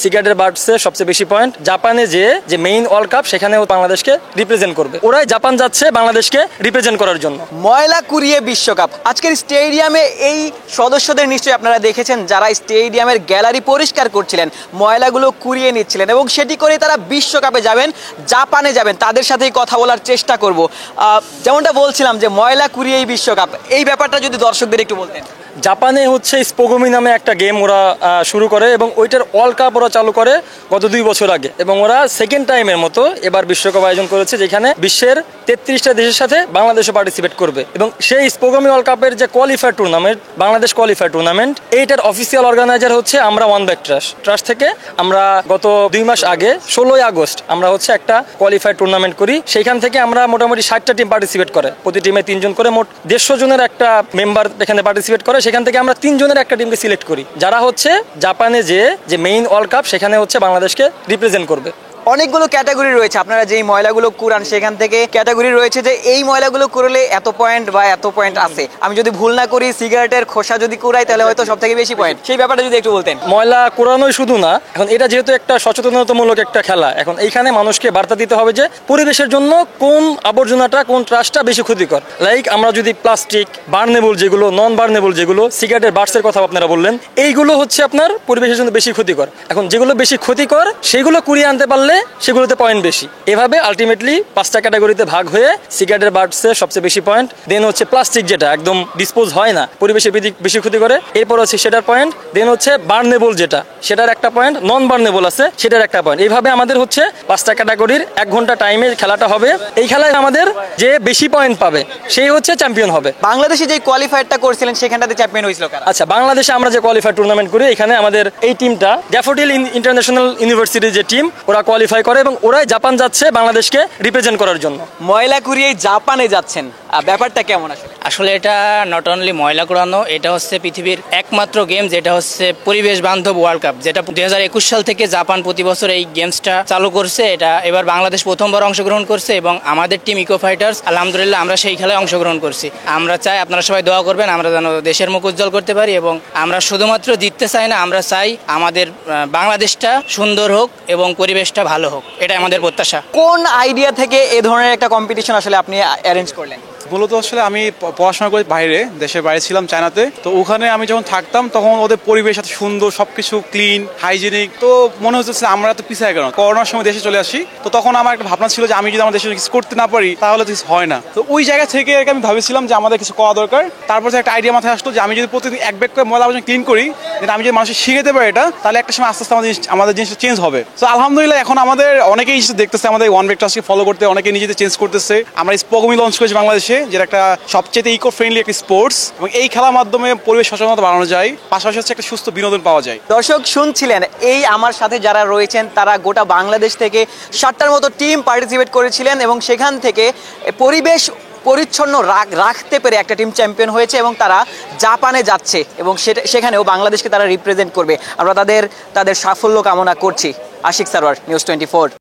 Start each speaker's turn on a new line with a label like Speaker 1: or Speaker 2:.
Speaker 1: সিগারেটের বার্ডসে সবচেয়ে বেশি পয়েন্ট। জাপানে যে মেইন ওয়ার্ল্ড কাপ সেখানে বাংলাদেশকে রিপ্রেজেন্ট করবে। ওরাই জাপান যাচ্ছে বাংলাদেশকে রিপ্রেজেন্ট করার জন্য।
Speaker 2: ময়লা কুড়িয়ে বিশ্বকাপ আজকের স্টেডিয়ামে এই সদস্যদের নিশ্চয়ই আপনারা দেখেছেন যারা স্টেডিয়ামের গ্যালারি পরিষ্কার করছিলেন, ময়লাগুলো কুড়িয়ে নিচ্ছিলেন এবং সেটি করে তারা বিশ্বকাপে যাবেন, জাপানে যাবেন। তাদের সাথেই কথা বলার চেষ্টা করব। যেমনটা বলছিলাম যে ময়লা কুড়িয়েই বিশ্বকাপ, এই ব্যাপারটা যদি দর্শকদের একটু বলতেন।
Speaker 1: জাপানে হচ্ছে স্পোগমি নামে একটা গেম ওরা শুরু করে এবং ওইটার ওয়ার্ল্ড কাপ ওরা চালু করে গত 2 বছর আগে এবং ওরা সেকেন্ড টাইমের মতো এবার বিশ্বকাপ আয়োজন করেছে, যেখানে বিশ্বের 33টা দেশের সাথে বাংলাদেশও পার্টিসিপেট করবে। এবং সেই স্পোগমি ওয়ার্ল্ড কাপের যে qualifier tournament, Bangladesh qualifier tournament, এইটার অফিসিয়াল অর্গানাইজার হচ্ছে আমরা ওয়ান ব্যাক ট্রাস্ট থেকে। আমরা গত 2 মাস আগে 16 আগস্ট আমরা হচ্ছে একটা কোয়ালিফায়ার টুর্নামেন্ট করি। সেইখান থেকে আমরা মোটামুটি 60টা টিম পার্টিসিপেট করে, প্রতি টিমে 3 জন করে, মোট 150 জনের একটা মেম্বার এখানে পার্টিসিপেট করে। সেখান থেকে আমরা 3 জনের একটা টিমকে সিলেক্ট করি, যারা হচ্ছে জাপানে যে মেইন ওয়ার্ল্ড কাপ সেখানে হচ্ছে বাংলাদেশকে রিপ্রেজেন্ট করবে।
Speaker 2: অনেকগুলো ক্যাটাগরি রয়েছে, আপনারা যেই ময়লাগুলো কুড়ান সেখান থেকে ক্যাটাগরি রয়েছে যে এই ময়লাগুলো কুড়লে এত পয়েন্ট বা এত পয়েন্ট আছে। আমি যদি ভুল না করি সিগারেটের খোসা যদি কুড়াই তাহলে হয়তো সব থেকে বেশি পয়েন্ট। সেই ব্যাপারটা যদি একটু বলতেন।
Speaker 1: ময়লা কুড়ানোই শুধু না, এখন এটা যেহেতু একটা সচেতনতামূলক একটা খেলা, এখন এইখানে মানুষকে বার্তা দিতে হবে যে পরিবেশের জন্য কোন আবর্জনাটা, কোন ট্রাশটা বেশি ক্ষতিকর। লাইক আমরা যদি প্লাস্টিক, বার্নেবল যেগুলো, নন বার্নেবল যেগুলো, সিগারেটের বার্ডসের কথা আপনারা বললেন, এইগুলো হচ্ছে আপনার পরিবেশের জন্য বেশি ক্ষতিকর। এখন যেগুলো বেশি ক্ষতিকর সেগুলো কুড়িয়ে আনতে পারলে সেগুলোতে পয়েন্ট বেশি। এভাবে আলটিমেটলি 5টা ক্যাটাগরিতে ভাগ হয়ে সিগারেটের বার্ডসে সবচেয়ে বেশি পয়েন্ট, দেন হচ্ছে প্লাস্টিক যেটা একদম ডিসপোজ হয় না, পরিবেশের বেশি ক্ষতি করে, এরপর হচ্ছে সেটার পয়েন্ট, দেন হচ্ছে বার্নেবল যেটা সেটার একটা পয়েন্ট, নন বার্নেবল আছে সেটার একটা পয়েন্ট। এইভাবে আমাদের হচ্ছে 5টা ক্যাটাগরির 1 ঘন্টা টাইমে খেলাটা হবে। এই খেলায় আমাদের যে বেশি পয়েন্ট পাবে সেই হচ্ছে চ্যাম্পিয়ন হবে।
Speaker 2: বাংলাদেশে যে কোয়ালিফায়ারটা করছিলেন সেখানটাতে চ্যাম্পিয়ন হয়েছিল কারা?
Speaker 1: আচ্ছা, বাংলাদেশে আমরা যে কোয়ালিফায়ার টুর্নামেন্ট করি, এখানে আমাদের এই টিমটা ড্যাফোডিল ইন্টারন্যাশনাল ইউনিভার্সিটির যে টিম, ওরা কোয়ালিফাই করে এবং ওরাই জাপান যাচ্ছে বাংলাদেশকে রিপ্রেজেন্ট করার জন্য।
Speaker 2: ময়লা কুড়িয়ে জাপানে যাচ্ছেন, ব্যাপারটা কেমন আসলে?
Speaker 3: আসলে এটা নট অনলি ময়লা কুড়ানো, এটা হচ্ছে পৃথিবীর একমাত্র গেম যেটা হচ্ছে পরিবেশ বান্ধব ওয়ার্ল্ড কাপ, যেটা 2021 সাল থেকে জাপান প্রতি বছর এই গেমসটা চালু করছে। এটা এবার বাংলাদেশ প্রথমবার অংশগ্রহণ করছে এবং আমাদের টিম ইকো ফাইটার্স আলহামদুলিল্লাহ আমরা সেই খেলায় অংশগ্রহণ করছি। আমরা চাই আপনারা সবাই দোয়া করবেন, আমরা যেন দেশের মুখ উজ্জ্বল করতে পারি এবং আমরা শুধুমাত্র জিততে চাই না, আমরা চাই আমাদের বাংলাদেশটা সুন্দর হোক এবং পরিবেশটা ভালো হোক, এটা আমাদের প্রত্যাশা।
Speaker 2: কোন আইডিয়া থেকে এ ধরনের একটা কম্পিটিশন আসলে আপনি অ্যারেঞ্জ করলেন?
Speaker 4: মূলত আসলে আমি পড়াশোনা করি বাইরে, দেশের বাইরে ছিলাম চায়নাতে। তো ওখানে আমি যখন থাকতাম তখন ওদের পরিবেশ এত সুন্দর, সবকিছু ক্লিন, হাইজেনিক। তো মনে হচ্ছে আমরা তো পিছিয়ে কেন, করোনার সময় দেশে চলে আসি। তো তখন আমার একটা ভাবনা ছিল যে আমি যদি আমার দেশে কিছু করতে না পারি তাহলে তো কিছু হয় না। তো ওই জায়গা থেকে আমি ভাবেছিলাম যে আমাদের কিছু করা দরকার। তারপর একটা আইডিয়া মাথায় আসলো যে আমি যদি প্রতিদিন 1 ব্যাগ করে ময়লা আবর্জনা ক্লিন করি, আমি যদি মানুষের শিখাতে পারি এটা, তাহলে একটা সময় আস্তে আস্তে আমাদের জিনিসটা চেঞ্জ হবে। তো আলহামদুলিল্লাহ এখন আমাদের অনেকেই দেখতেছে, আমাদের ওয়ান ব্যাগ ট্রাস্টকে ফলো করতে, অনেকে নিজেদের চেঞ্জ করতেছে। আমরা স্পোগমি লঞ্চ করেছি বাংলাদেশে, যেটা একটা সবচেয়ে ইকো ফ্রেন্ডলি একটা স্পোর্টস, এবং এই খেলার মাধ্যমে পরিবেশ সচেতনতা বাড়ানো যায়, পাশাপাশি হচ্ছে একটা সুস্থ বিনোদন পাওয়া যায়।
Speaker 2: দর্শক শুনছিলেন, এই আমার সাথে যারা রয়েছেন তারা গোটা বাংলাদেশ থেকে 7টার মতো টিম পার্টিসিপেট করেছিলেন এবং সেখান থেকে পরিবেশ পরিচ্ছন্ন রাখতে পেরে একটা টিম চ্যাম্পিয়ন হয়েছে এবং তারা জাপানে যাচ্ছে এবং সেখানেও বাংলাদেশকে তারা রিপ্রেজেন্ট করবে। আমরা তাদের সাফল্য কামনা করছি। আশিক সারোয়ার, নিউজ 24।